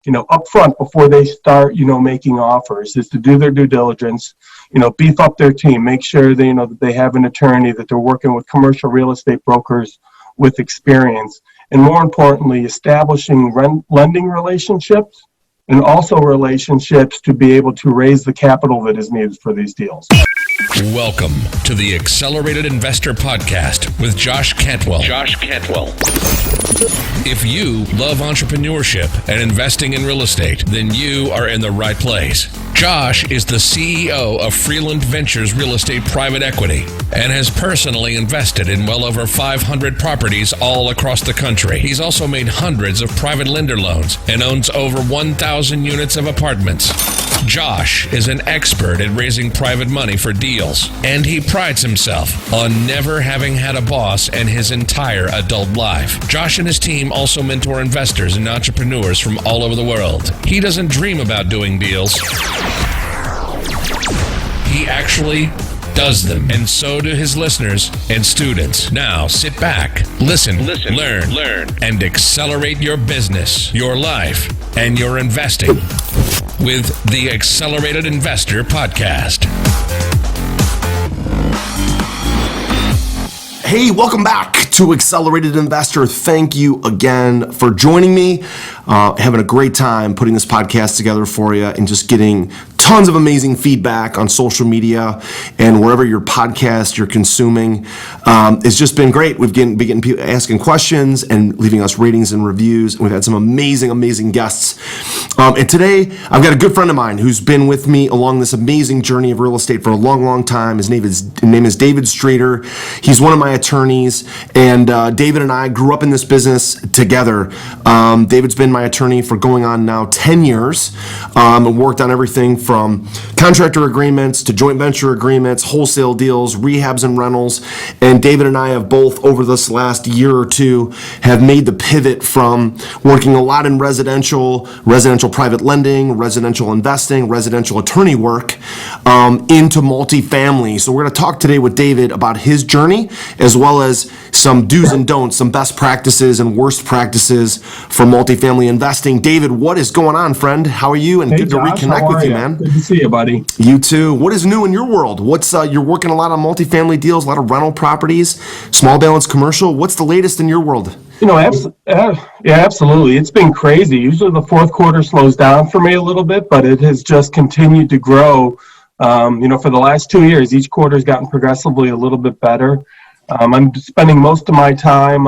up front before they start, making offers, is to do their due diligence, beef up their team, make sure they, that they have an attorney, that they're working with commercial real estate brokers with experience, and more importantly, establishing lending relationships and also relationships to be able to raise the capital that is needed for these deals. Welcome to the Accelerated Investor Podcast with Josh Cantwell. If you love entrepreneurship and investing in real estate, then you are in the right place. Josh is the CEO of Freeland Ventures Real Estate Private Equity and has personally invested in well over 500 properties all across the country. He's also made hundreds of private lender loans and owns over 1,000 units of apartments. Josh is an expert at raising private money for deals, and he prides himself on never having had a boss in his entire adult life. Josh and his team also mentor investors and entrepreneurs from all over the world. He doesn't dream about doing deals. He actually does them, and so do his listeners and students. Now sit back, listen, learn, and accelerate your business, your life, and your investing with the Accelerated Investor Podcast. Hey, welcome back to Accelerated Investor. Thank you again for joining me. Having a great time putting this podcast together for you and just getting tons of amazing feedback on social media and wherever your podcast you're consuming. It's just been great. We've been getting people asking questions and leaving us ratings and reviews. And we've had some amazing guests. And today, I've got a good friend of mine who's been with me along this amazing journey of real estate for a long time. His name is David Streeter. He's one of my attorneys. And David and I grew up in this business together. David's been my attorney for going on now 10 years and worked on everything from contractor agreements to joint venture agreements, wholesale deals, rehabs and rentals. And David and I have both, over this last year or two, have made the pivot from working a lot in residential private lending, residential investing, residential attorney work into multifamily. So we're going to talk today with David about his journey, as well as some do's and don'ts, some best practices and worst practices for multifamily investing. David, what is going on, friend? How are you? And good Josh, to reconnect with you, man. Good to see you, buddy. You too. What is new in your world? What's you're working a lot on multifamily deals, a lot of rental properties, small balance commercial. What's the latest in your world? Absolutely. It's been crazy. Usually the fourth quarter slows down for me a little bit, but it has just continued to grow. For the last 2 years, each quarter has gotten progressively a little bit better. I'm spending most of my time,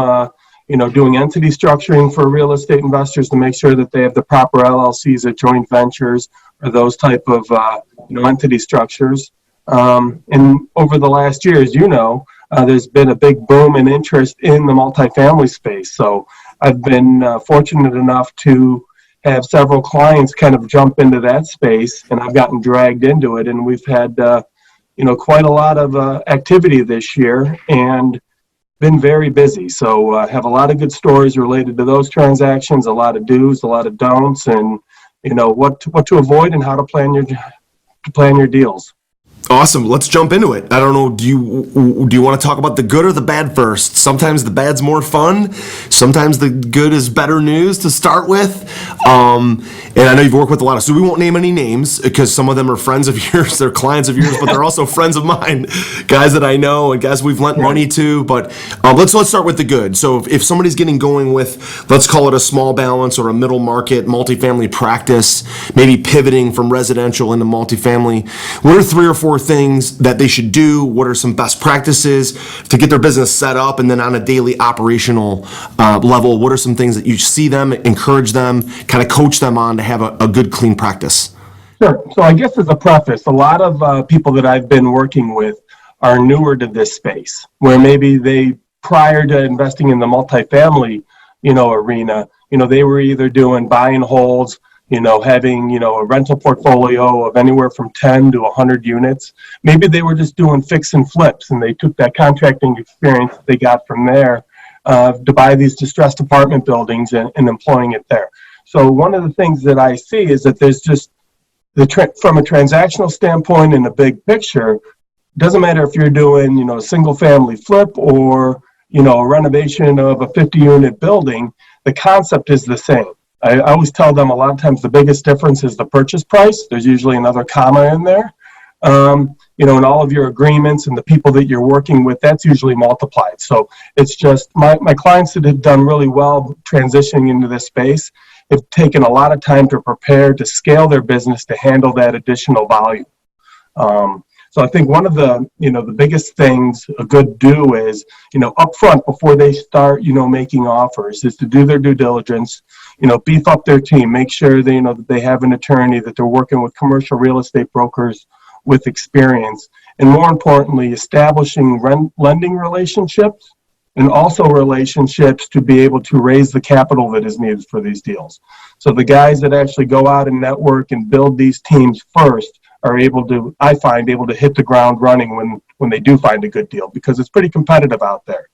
doing entity structuring for real estate investors to make sure that they have the proper LLCs or joint ventures or those type of, entity structures. And over the last year, as you know, there's been a big boom in interest in the multifamily space. So I've been fortunate enough to have several clients kind of jump into that space, and I've gotten dragged into it. And we've had, quite a lot of activity this year and been very busy. So I have a lot of good stories related to those transactions, a lot of do's, a lot of don'ts, and what to avoid and how to plan your deals. Awesome. Let's jump into it. I don't know. Do you want to talk about the good or the bad first? Sometimes the bad's more fun. Sometimes the good is better news to start with. And I know you've worked with a lot of, so we won't name any names because some of them are friends of yours, they're clients of yours, but they're also friends of mine, guys that I know and guys we've lent money to. But let's start with the good. So if somebody's getting going with, let's call it a small balance or a middle market multifamily practice, maybe pivoting from residential into multifamily, what are 3 or 4 things that they should do? What are some best practices to get their business set up? And then on a daily operational level, what are some things that you see them, encourage them, kind of coach them on to have a good, clean practice? Sure. So I guess as a preface, a lot of people that I've been working with are newer to this space, where maybe they, prior to investing in the multifamily, arena, they were either doing buy and holds, having, a rental portfolio of anywhere from 10 to 100 units. Maybe they were just doing fix and flips, and they took that contracting experience that they got from there to buy these distressed apartment buildings and employing it there. So one of the things that I see is that there's just from a transactional standpoint in the big picture, doesn't matter if you're doing, a single family flip or, a renovation of a 50 unit building, the concept is the same. I always tell them a lot of times the biggest difference is the purchase price. There's usually another comma in there. In all of your agreements and the people that you're working with, that's usually multiplied. So it's just my clients that have done really well transitioning into this space have taken a lot of time to prepare to scale their business to handle that additional volume. So I think one of the biggest things a good do is, upfront before they start, making offers is to do their due diligence, beef up their team, make sure they, that they have an attorney, that they're working with commercial real estate brokers with experience, and more importantly, establishing lending relationships and also relationships to be able to raise the capital that is needed for these deals. So the guys that actually go out and network and build these teams first are able to hit the ground running when they do find a good deal, because it's pretty competitive out there.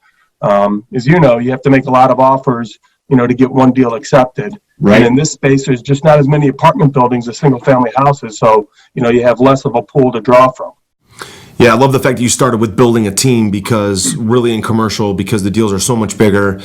As you know, you have to make a lot of offers, to get one deal accepted. Right. And in this space, there's just not as many apartment buildings as single family houses. So, you have less of a pool to draw from. Yeah, I love the fact that you started with building a team, because really in commercial, because the deals are so much bigger,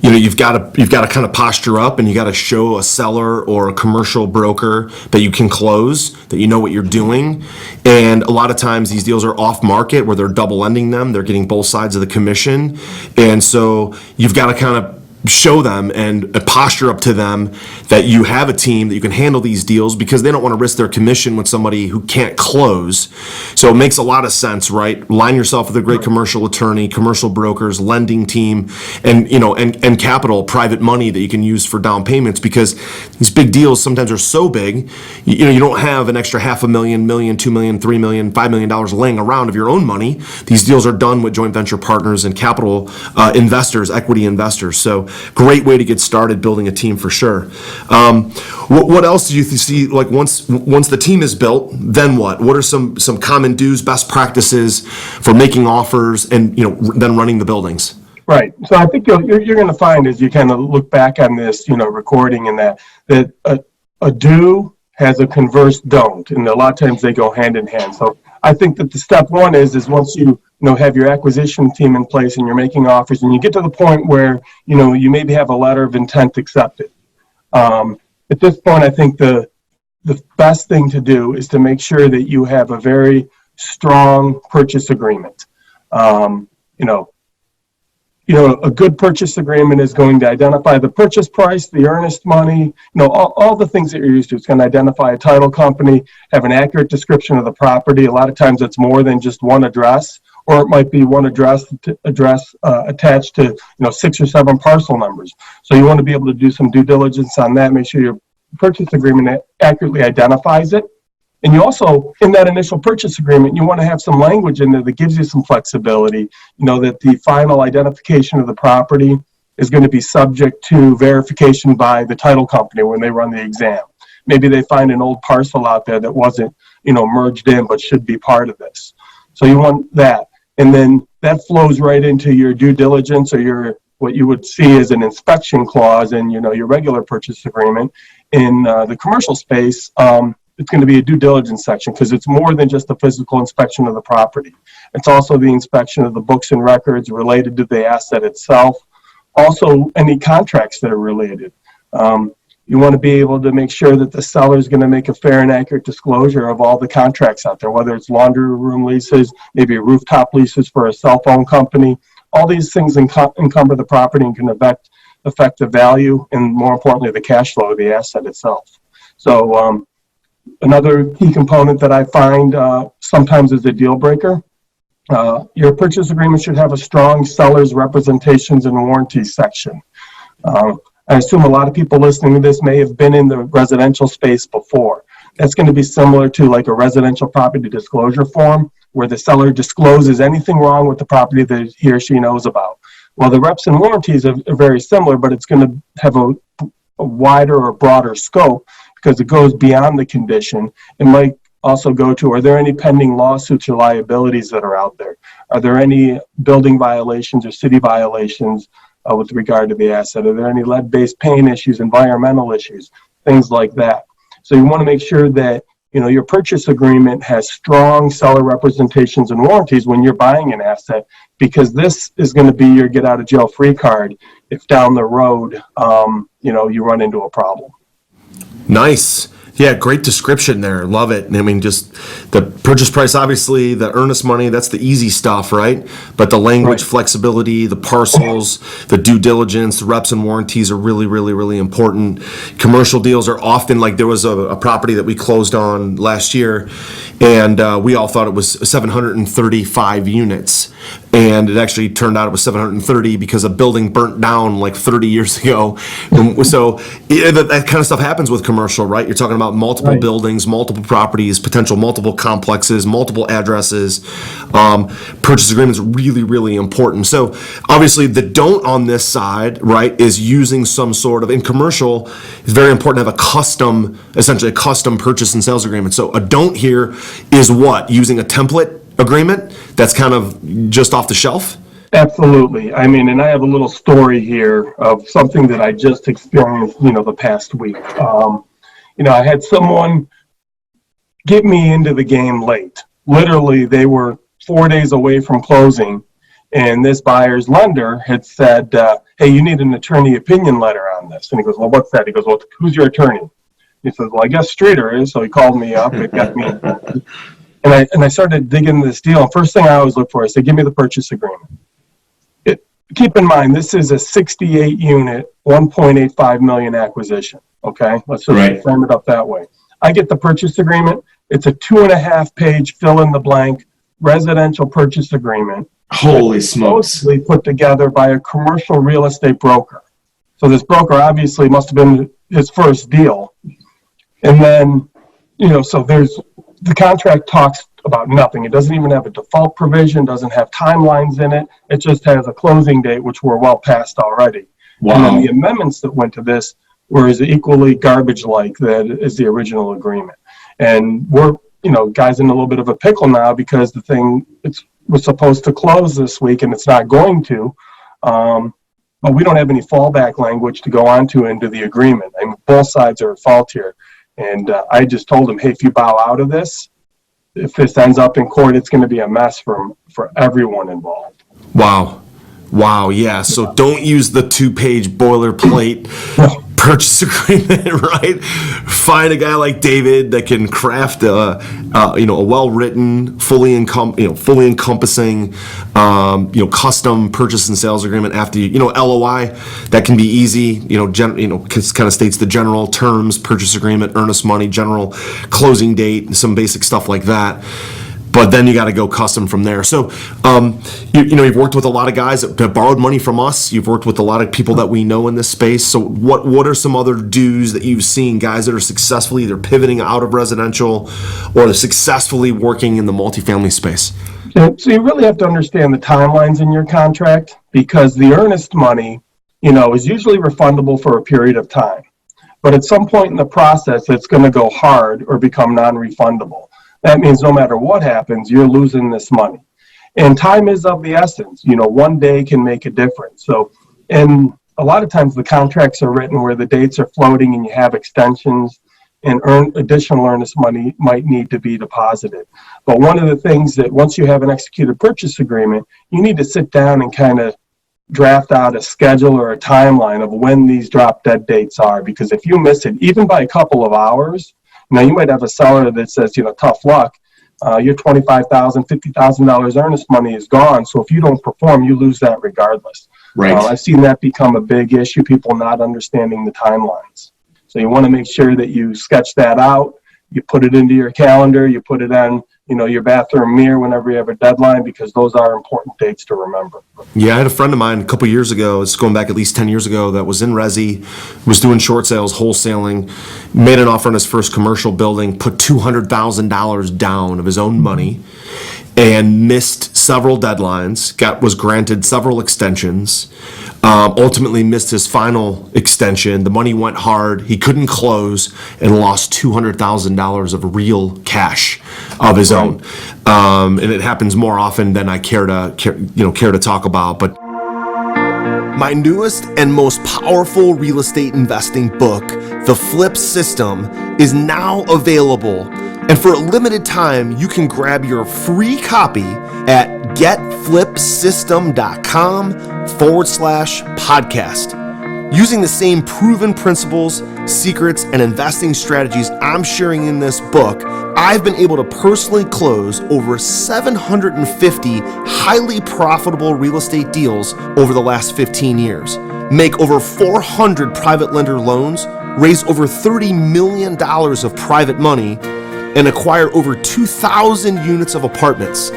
you've got to kind of posture up, and you got to show a seller or a commercial broker that you can close, that you know what you're doing. And a lot of times these deals are off market where they're double lending them, they're getting both sides of the commission, and so you've got to kind of show them and posture up to them that you have a team that you can handle these deals, because they don't want to risk their commission with somebody who can't close. So it makes a lot of sense, right? Line yourself with a great commercial attorney, commercial brokers, lending team, and and capital, private money that you can use for down payments, because these big deals sometimes are so big, you don't have an extra $500,000, $1 million, $2 million, $3 million, $5 million laying around of your own money. These deals are done with joint venture partners and capital investors, equity investors. So great way to get started building a team for sure. What else do you see, like once the team is built, then what? What are some common do's, best practices for making offers and then running the buildings? Right. So I think you're going to find, as you kind of look back on this, recording and that a do has a converse don't, and a lot of times they go hand in hand. So I think that the step one is once you have your acquisition team in place and you're making offers, and you get to the point where you maybe have a letter of intent accepted. At this point, I think the best thing to do is to make sure that you have a very strong purchase agreement. A good purchase agreement is going to identify the purchase price, the earnest money, all the things that you're used to. It's going to identify a title company, have an accurate description of the property. A lot of times it's more than just one address, or it might be one address attached to 6 or 7 parcel numbers. So you want to be able to do some due diligence on that, make sure your purchase agreement accurately identifies it. And you also, in that initial purchase agreement, you want to have some language in there that gives you some flexibility, that the final identification of the property is going to be subject to verification by the title company when they run the exam. Maybe they find an old parcel out there that wasn't, merged in, but should be part of this. So you want that. And then that flows right into your due diligence, or what you would see as an inspection clause in, your regular purchase agreement. In the commercial space, it's going to be a due diligence section, because it's more than just the physical inspection of the property. It's also the inspection of the books and records related to the asset itself. Also, any contracts that are related. You want to be able to make sure that the seller is going to make a fair and accurate disclosure of all the contracts out there, whether it's laundry room leases, maybe rooftop leases for a cell phone company. All these things encumber the property and can affect the value and, more importantly, the cash flow of the asset itself. So another key component that I find sometimes is a deal breaker. Your purchase agreement should have a strong seller's representations and warranties section. I assume a lot of people listening to this may have been in the residential space before. That's going to be similar to like a residential property disclosure form, where the seller discloses anything wrong with the property that he or she knows about. Well, the reps and warranties are very similar, but it's going to have a wider or broader scope, because it goes beyond the condition. It might also go to, are there any pending lawsuits or liabilities that are out there? Are there any building violations or city violations with regard to the asset? Are there any lead-based paint issues, environmental issues, things like that? So you want to make sure that your purchase agreement has strong seller representations and warranties when you're buying an asset, because this is going to be your get out of jail free card if down the road, you run into a problem. Nice. Yeah, great description there. Love it. I mean, just the purchase price, obviously, the earnest money, that's the easy stuff, right? But the language, Right. flexibility, the parcels, the due diligence, the reps and warranties are really, really, really important. Commercial deals are often, like there was a property that we closed on last year, and we all thought it was 735 units. And it actually turned out it was 730 because a building burnt down like 30 years ago. So that kind of stuff happens with commercial, right? You're talking about multiple Right. buildings, multiple properties, potential multiple complexes, multiple addresses. Purchase agreements really, really important. So obviously the don't on this side, right, is using some sort of, in commercial, it's very important to have essentially a custom purchase and sales agreement. So a don't here is what? Using a template agreement that's kind of just off the shelf? Absolutely. I mean, and I have a little story here of something that I just experienced, the past week. I had someone get me into the game late. Literally, they were 4 days away from closing, and this buyer's lender had said, hey, you need an attorney opinion letter on this. And he goes, well, what's that? He goes, well, who's your attorney? He says, well, I guess Streeter is. So he called me up. It got me. And I started digging into this deal. First thing I always look for is say, give me the purchase agreement. Keep in mind, this is a 68 unit, 1.85 million acquisition. Okay, let's just frame it up that way. I get the purchase agreement. It's a 2.5 page fill in the blank residential purchase agreement. Holy smokes. Mostly put together by a commercial real estate broker. So this broker obviously must have been his first deal. And then, so the contract talks about nothing. It doesn't even have a default provision, doesn't have timelines in it. It just has a closing date, which we're well past already. Wow. And then the amendments that went to this were as equally garbage-like that as the original agreement. And we're, guys in a little bit of a pickle now because the thing was supposed to close this week and it's not going to. But we don't have any fallback language to go onto into the agreement. I mean, both sides are at fault here. And I just told him, hey, if you bow out of this, if this ends up in court, it's going to be a mess for everyone involved. Wow. Yeah. So don't use the 2-page boilerplate purchase agreement, right? Find a guy like David that can craft a well-written, fully encompassing, custom purchase and sales agreement after LOI. That can be easy. Kind of states the general terms, purchase agreement, earnest money, general closing date, some basic stuff like that. But then you got to go custom from there. So, you've worked with a lot of guys that have borrowed money from us. You've worked with a lot of people that we know in this space. So what are some other do's that you've seen, guys that are successfully either pivoting out of residential or they're successfully working in the multifamily space? So you really have to understand the timelines in your contract, because the earnest money, is usually refundable for a period of time. But at some point in the process, it's going to go hard or become non-refundable. That means no matter what happens, you're losing this money. And time is of the essence. One day can make a difference. So, and a lot of times the contracts are written where the dates are floating and you have extensions, and additional earnest money might need to be deposited. But one of the things that once you have an executed purchase agreement, you need to sit down and kind of draft out a schedule or a timeline of when these drop dead dates are. Because if you miss it, even by a couple of hours, now, you might have a seller that says, tough luck. Your $25,000, $50,000 earnest money is gone. So if you don't perform, you lose that regardless. Right. I've seen that become a big issue, people not understanding the timelines. So you want to make sure that you sketch that out. You put it into your calendar. You put it on, your bathroom mirror whenever you have a deadline, because those are important dates to remember. Yeah, I had a friend of mine a couple years ago, it's going back at least 10 years ago, that was in resi, was doing short sales, wholesaling, made an offer on his first commercial building, put $200,000 down of his own money, and missed several deadlines, was granted several extensions, ultimately missed his final extension. The money went hard. He couldn't close and lost $200,000 of real cash of his own. And it happens more often than I care to talk about. But my newest and most powerful real estate investing book, The Flip System, is now available And for a limited time, you can grab your free copy at getflipsystem.com/podcast. Using the same proven principles, secrets, and investing strategies I'm sharing in this book, I've been able to personally close over 750 highly profitable real estate deals over the last 15 years, make over 400 private lender loans, raise over $30 million of private money, and acquire over 2,000 units of apartments.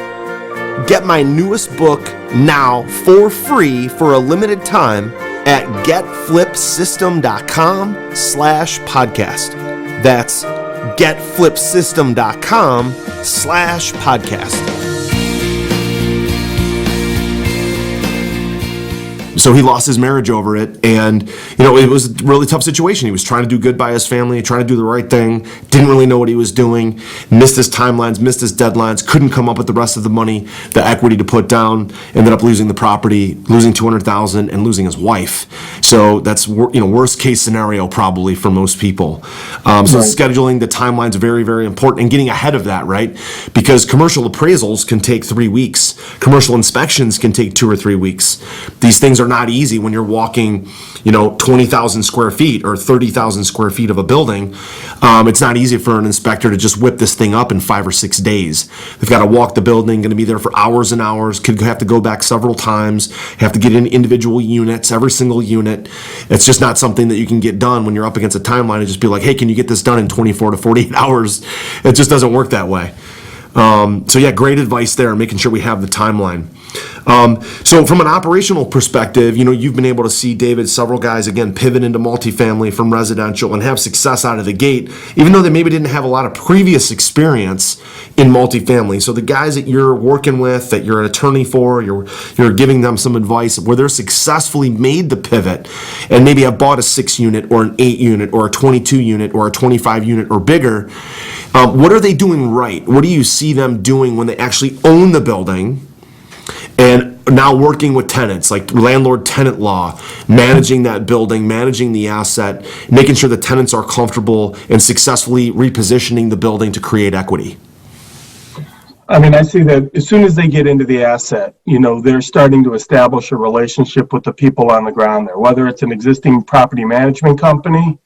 Get my newest book now for free for a limited time at getflipsystem.com/podcast. That's getflipsystem.com/podcast. So he lost his marriage over it, and it was a really tough situation. He was trying to do good by his family, trying to do the right thing, didn't really know what he was doing, missed his timelines, missed his deadlines, couldn't come up with the rest of the money, the equity to put down, ended up losing the property, losing $200,000, and losing his wife. So that's worst case scenario probably for most people. So scheduling the timelines very, very important, and getting ahead of that, right? Because commercial appraisals can take 3 weeks, commercial inspections can take 2 or 3 weeks. These things are not easy when you're walking 20,000 square feet or 30,000 square feet of a building. It's not easy for an inspector to just whip this thing up in 5 or 6 days. They've got to walk the building, going to be there for hours and hours, could have to go back several times, have to get in individual units, every single unit. It's just not something that you can get done when you're up against a timeline and just be like, hey, can you get this done in 24 to 48 hours? It just doesn't work that way. So yeah, great advice there, making sure we have the timeline. So from an operational perspective, you've been able to see, David, several guys, again, pivot into multifamily from residential and have success out of the gate, even though they maybe didn't have a lot of previous experience in multifamily. So the guys that you're working with, that you're an attorney for, you're giving them some advice where they're successfully made the pivot and maybe have bought a 6 unit or an 8 unit or a 22 unit or a 25 unit or bigger. What are they doing right? What do you see them doing when they actually own the building and now working with tenants, like landlord-tenant law, managing that building, managing the asset, making sure the tenants are comfortable and successfully repositioning the building to create equity? I mean, I see that as soon as they get into the asset, they're starting to establish a relationship with the people on the ground there, whether it's an existing property management company,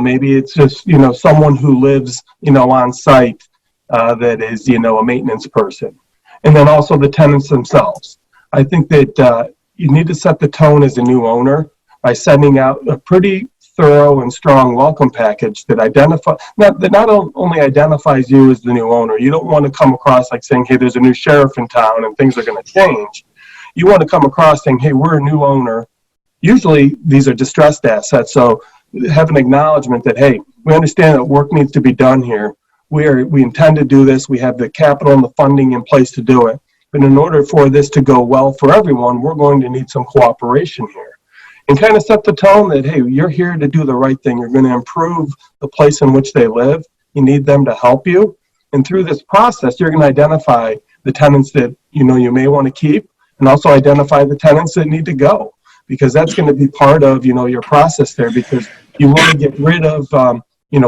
maybe it's just, someone who lives, on site that is, a maintenance person. And then also the tenants themselves. I think that you need to set the tone as a new owner by sending out a pretty thorough and strong welcome package that not only identifies you as the new owner. You don't want to come across like saying, hey, there's a new sheriff in town and things are going to change. You want to come across saying, hey, we're a new owner. Usually these are distressed assets, so have an acknowledgement that, hey, we understand that work needs to be done here. We intend to do this. We have the capital and the funding in place to do it. But in order for this to go well for everyone, we're going to need some cooperation here. And kind of set the tone that, hey, you're here to do the right thing. You're going to improve the place in which they live. You need them to help you. And through this process, you're going to identify the tenants that, you may want to keep, and also identify the tenants that need to go. Because that's going to be part of, your process there, because you want to get rid of,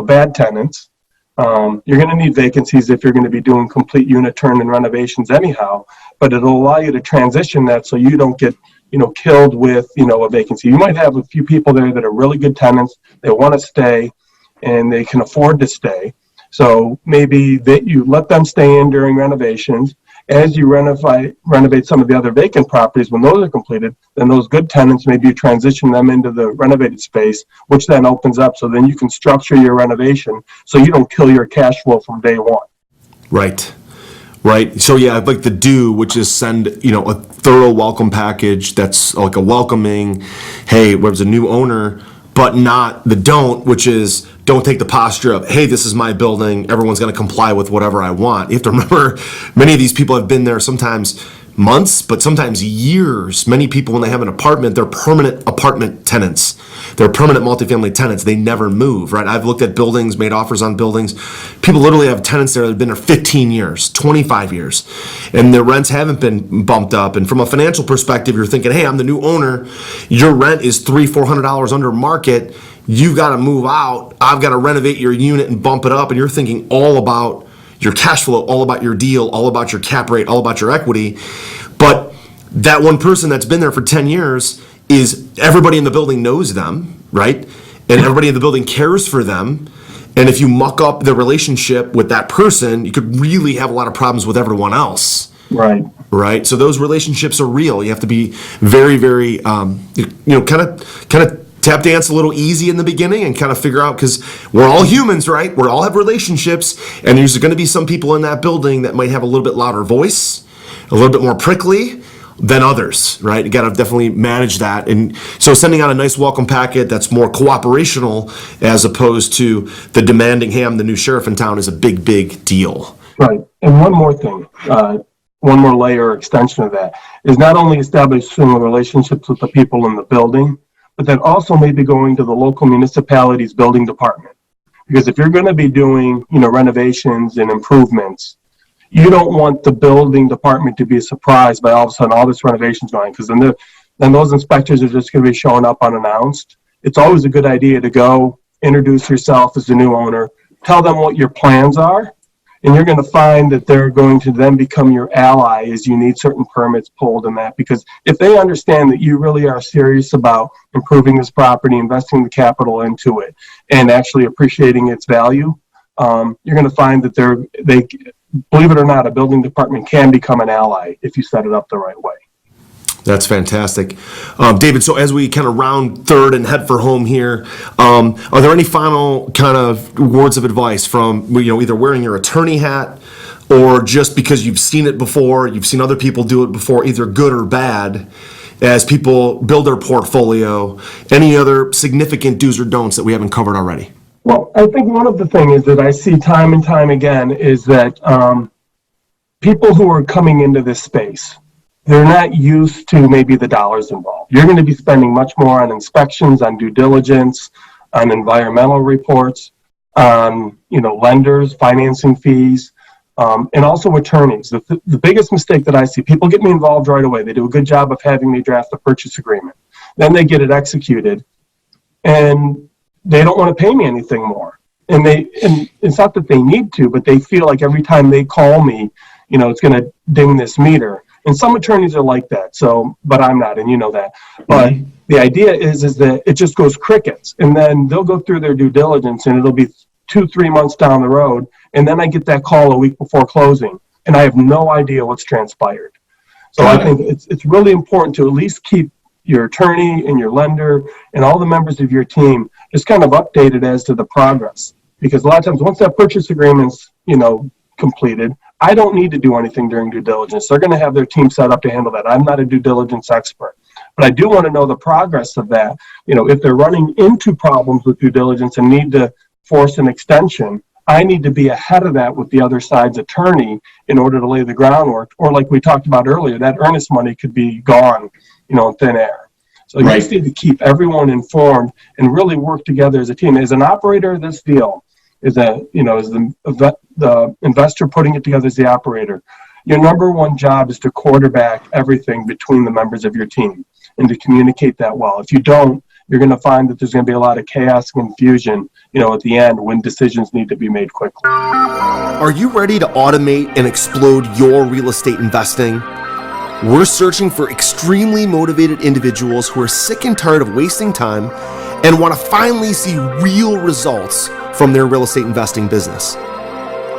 bad tenants. You're going to need vacancies if you're going to be doing complete unit turn and renovations anyhow, but it'll allow you to transition that so you don't get, killed with, a vacancy. You might have a few people there that are really good tenants. They want to stay and they can afford to stay. So maybe that you let them stay in during renovations. As you renovate some of the other vacant properties, when those are completed, then those good tenants, maybe you transition them into the renovated space, which then opens up. So then you can structure your renovation so you don't kill your cash flow from day one. Right. So yeah, I'd like the do, which is send, a thorough welcome package that's like a welcoming, hey, there's a new owner, but not the don't, which is don't take the posture of, hey, this is my building, everyone's going to comply with whatever I want. You have to remember, many of these people have been there sometimes months, but sometimes years. Many people, when they have an apartment, they're permanent apartment tenants. They're permanent multifamily tenants. They never move, right? I've looked at buildings, made offers on buildings. People literally have tenants there that have been there 15 years, 25 years, and their rents haven't been bumped up. And from a financial perspective, you're thinking, hey, I'm the new owner. Your rent is $300-$400 under market. you've got to move out. I've got to renovate your unit and bump it up. And you're thinking all about your cash flow, all about your deal, all about your cap rate, all about your equity. But that one person that's been there for 10 years is everybody in the building knows them, right? And everybody in the building cares for them. And if you muck up the relationship with that person, you could really have a lot of problems with everyone else. Right. Right. So those relationships are real. You have to be very, very, kind of tap dance a little easy in the beginning and kind of figure out, because we're all humans, right? We all have relationships, and there's going to be some people in that building that might have a little bit louder voice, a little bit more prickly than others, right? You got to definitely manage that. And so sending out a nice welcome packet that's more cooperational as opposed to the demanding ham, the new sheriff in town, is a big, big deal. Right. And one more thing, one more layer or extension of that is not only establishing relationships with the people in the building, but then also maybe going to the local municipality's building department. Because if you're going to be doing, renovations and improvements, you don't want the building department to be surprised by all of a sudden all this renovations going, because then those inspectors are just going to be showing up unannounced. It's always a good idea to go introduce yourself as the new owner, tell them what your plans are, and you're going to find that they're going to then become your ally as you need certain permits pulled and that. Because if they understand that you really are serious about improving this property, investing the capital into it, and actually appreciating its value, you're going to find that they, believe it or not, a building department can become an ally if you set it up the right way. That's fantastic. David, so as we kind of round third and head for home here, are there any final kind of words of advice from, either wearing your attorney hat or just because you've seen it before, you've seen other people do it before, either good or bad, as people build their portfolio? Any other significant do's or don'ts that we haven't covered already? Well, I think one of the things that I see time and time again is that people who are coming into this space, they're not used to maybe the dollars involved. You're going to be spending much more on inspections, on due diligence, on environmental reports, on lenders, financing fees, and also attorneys. The biggest mistake that I see, people get me involved right away. They do a good job of having me draft the purchase agreement. Then they get it executed, and they don't want to pay me anything more. And it's not that they need to, but they feel like every time they call me, it's going to ding this meter. And some attorneys are like that. But I'm not, and you know that. But the idea is that it just goes crickets, and then they'll go through their due diligence, and it'll be 2-3 months down the road, and then I get that call a week before closing, and I have no idea what's transpired. So I think it's really important to at least keep your attorney and your lender and all the members of your team just kind of updated as to the progress. Because a lot of times, once that purchase agreement's completed, I don't need to do anything during due diligence. They're going to have their team set up to handle that. I'm not a due diligence expert, but I do want to know the progress of that. If they're running into problems with due diligence and need to force an extension, I need to be ahead of that with the other side's attorney in order to lay the groundwork. Or like we talked about earlier, that earnest money could be gone, in thin air. So you just need to keep everyone informed and really work together as a team. As an operator of this deal, as the investor putting it together as the operator, your number one job is to quarterback everything between the members of your team and to communicate that well. If you don't, you're going to find that there's going to be a lot of chaos and confusion, at the end when decisions need to be made quickly. Are you ready to automate and explode your real estate investing? We're searching for extremely motivated individuals who are sick and tired of wasting time and want to finally see real results from their real estate investing business.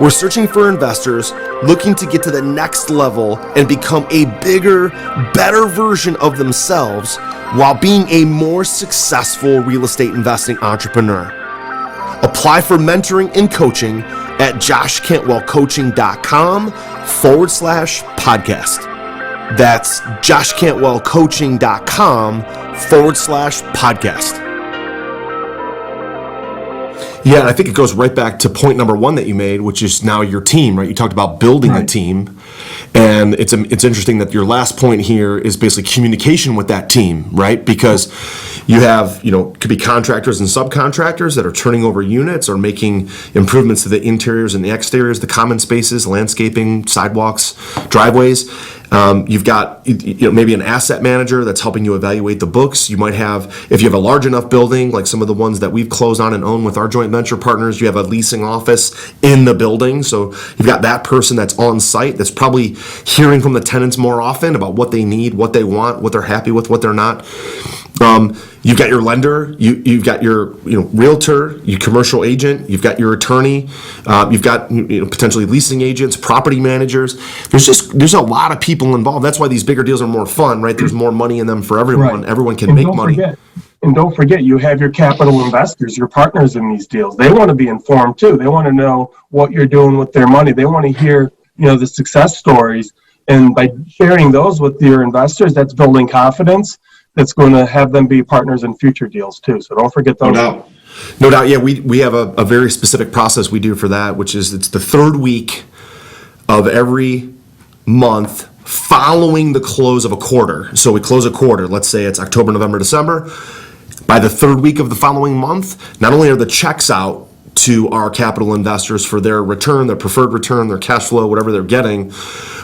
We're searching for investors looking to get to the next level and become a bigger, better version of themselves while being a more successful real estate investing entrepreneur. Apply for mentoring and coaching at joshcantwellcoaching.com/podcast. That's joshcantwellcoaching.com/podcast. Yeah, and I think it goes right back to point number one that you made, which is now your team, right? You talked about building a team, and it's interesting that your last point here is basically communication with that team, right? Because You have, could be contractors and subcontractors that are turning over units or making improvements to the interiors and the exteriors, the common spaces, landscaping, sidewalks, driveways. You've got maybe an asset manager that's helping you evaluate the books. You might have, if you have a large enough building, like some of the ones that we've closed on and own with our joint venture partners, you have a leasing office in the building. So you've got that person that's on site that's probably hearing from the tenants more often about what they need, what they want, what they're happy with, what they're not. You've got your lender, you've got your realtor, your commercial agent, you've got your attorney, you've got potentially leasing agents, property managers. There's a lot of people involved. That's why these bigger deals are more fun, right? There's more money in them for everyone. Right. Everyone can make money. Don't forget, you have your capital investors, your partners in these deals. They want to be informed too. They want to know what you're doing with their money. They want to hear the success stories, and by sharing those with your investors, that's building confidence. That's going to have them be partners in future deals too. So don't forget those. No doubt. Yeah, we have a very specific process we do for that, which is it's the third week of every month following the close of a quarter. So we close a quarter. Let's say it's October, November, December. By the third week of the following month, not only are the checks out to our capital investors for their return, their preferred return, their cash flow, whatever they're getting,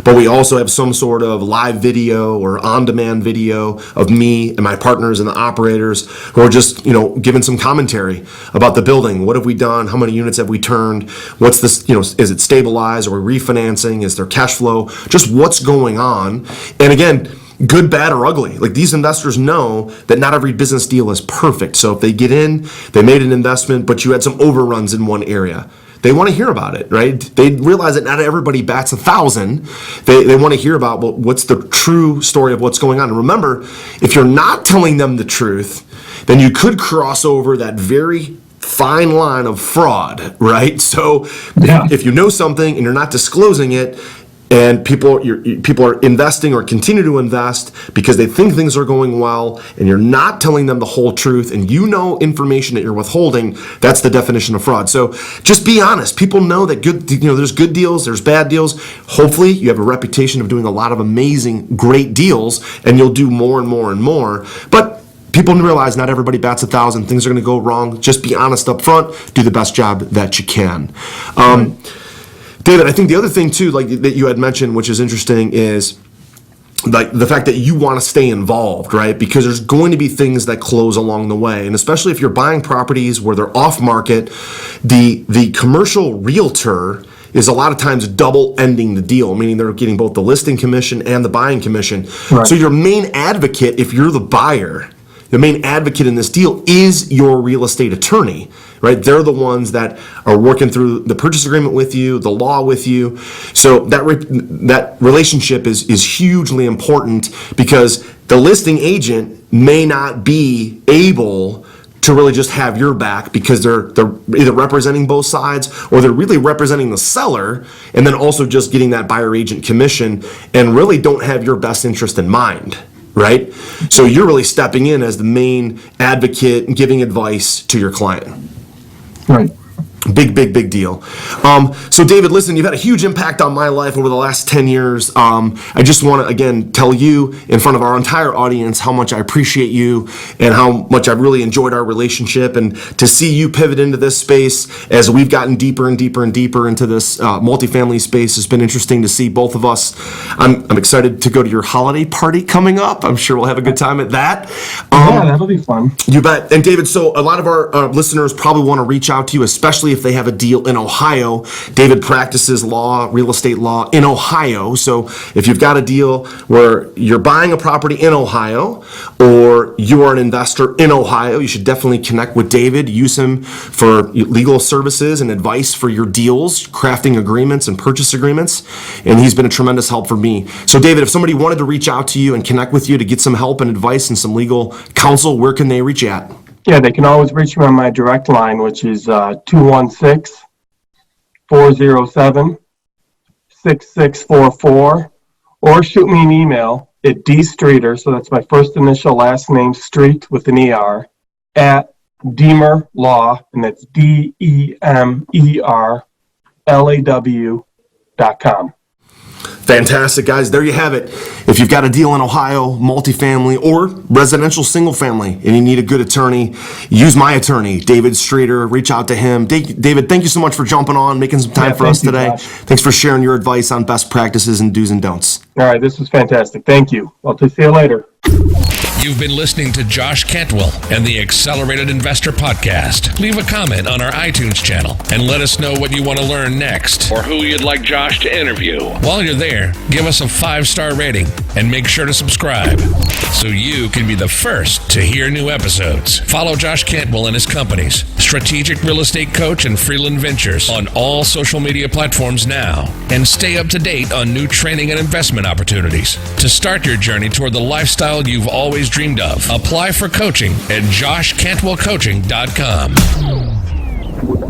but we also have some sort of live video or on-demand video of me and my partners and the operators who are just, giving some commentary about the building. What have we done? How many units have we turned? What's this, is it stabilized? Are we refinancing? Is there cash flow? Just what's going on? And again, good, bad, or ugly. Like, these investors know that not every business deal is perfect. So if they get in, they made an investment, but you had some overruns in one area, they want to hear about it, right? They realize that not everybody bats 1,000. They want to hear about, well, what's the true story of what's going on. And remember, if you're not telling them the truth, then you could cross over that very fine line of fraud, right? So if you know something and you're not disclosing it, and people are investing or continue to invest because they think things are going well, and you're not telling them the whole truth, and information that you're withholding, that's the definition of fraud. So just be honest. People know that there's good deals, there's bad deals. Hopefully you have a reputation of doing a lot of amazing, great deals, and you'll do more and more and more. But people realize not everybody bats 1,000. Things are going to go wrong. Just be honest up front. Do the best job that you can. David, I think the other thing too, like that you had mentioned, which is interesting, is like the fact that you want to stay involved, right? Because there's going to be things that close along the way, and especially if you're buying properties where they're off market, the commercial realtor is a lot of times double ending the deal, meaning they're getting both the listing commission and the buying commission. Right. So your main advocate, if you're the buyer, the main advocate in this deal is your real estate attorney, right? They're the ones that are working through the purchase agreement with you, the law with you. So that relationship is hugely important, because the listing agent may not be able to really just have your back, because they're either representing both sides, or they're really representing the seller and then also just getting that buyer agent commission, and really don't have your best interest in mind. Right? So you're really stepping in as the main advocate and giving advice to your client. Right. Big deal. So David, listen, you've had a huge impact on my life over the last 10 years. I just want to, again, tell you in front of our entire audience how much I appreciate you and how much I've really enjoyed our relationship, and to see you pivot into this space as we've gotten deeper and deeper and deeper into this multifamily space has been interesting to see both of us. I'm excited to go to your holiday party coming up. I'm sure we'll have a good time at that. Yeah, that'll be fun. You bet. And David, so a lot of our listeners probably want to reach out to you, especially if they have a deal in Ohio. David practices real estate law in Ohio. So if you've got a deal where you're buying a property in Ohio, or you are an investor in Ohio, you should definitely connect with David. Use him for legal services and advice for your deals, crafting agreements and purchase agreements. And he's been a tremendous help for me. So David, if somebody wanted to reach out to you and connect with you to get some help and advice and some legal counsel, where can they reach you at? Yeah, they can always reach me on my direct line, which is 216-407-6644, or shoot me an email at dstreeter, so that's my first initial last name, Street with an ER, at DemerLaw, and that's DemerLaw.com. Fantastic, guys. There you have it. If you've got a deal in Ohio, multifamily or residential single family, and you need a good attorney, use my attorney, David Streeter. Reach out to him. David, thank you so much for jumping on, making some time for us today. Josh. Thanks for sharing your advice on best practices and do's and don'ts. All right, this was fantastic. Thank you. I'll see you later. You've been listening to Josh Cantwell and the Accelerated Investor Podcast. Leave a comment on our iTunes channel and let us know what you want to learn next or who you'd like Josh to interview. While you're there, give us a 5-star rating and make sure to subscribe so you can be the first to hear new episodes. Follow Josh Cantwell and his companies, Strategic Real Estate Coach and Freeland Ventures, on all social media platforms now, and stay up to date on new training and investment opportunities. To start your journey toward the lifestyle you've always dreamed of, apply for coaching at joshcantwellcoaching.com.